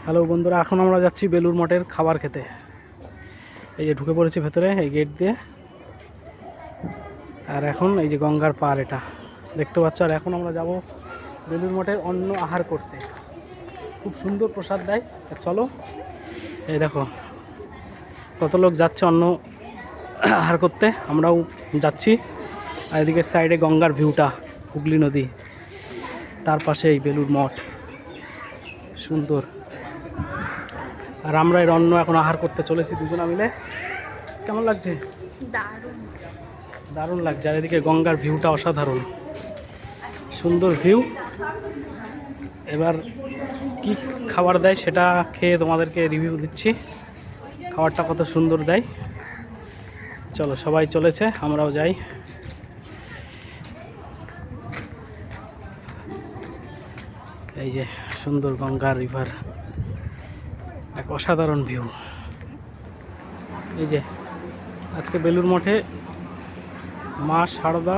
Hello বন্ধুরা, এখন আমরা যাচ্ছি বেলুড় মঠের খাবার খেতে। এই যে ঢুকে পড়েছি ভেতরে এই গেট দিয়ে। আর এখন এই যে গঙ্গার পার এটা দেখতে পাচ্ছ। আর এখন আমরা যাব বেলুড় মঠের অন্ন আহার করতে। খুব সুন্দর প্রসাদ দেয়। চলো, এই দেখো কত লোক যাচ্ছে অন্ন আহার করতে, আমরাও যাচ্ছি। আর এদিকে সাইডে গঙ্গার ভিউটা, হুগলি নদী, তার পাশে এই বেলুড় মঠ, সুন্দর। আর আমরা এর অন্ন এখন আহার করতে চলেছি দুজনা মিলে। কেমন লাগছে? দারুণ দারুণ লাগছে। আর এদিকে গঙ্গার ভিউটা অসাধারণ, সুন্দর ভিউ। এবার কি খাবার দেয় সেটা খেয়ে তোমাদেরকে রিভিউ দিচ্ছি, খাবারটা কত সুন্দর দেয়। চলো, সবাই চলেছে, আমরাও যাই। এই যে সুন্দর গঙ্গা রিভার, এক অসাধারণ ভিউ। এই যে আজকে বেলুড় মঠে মা শারদা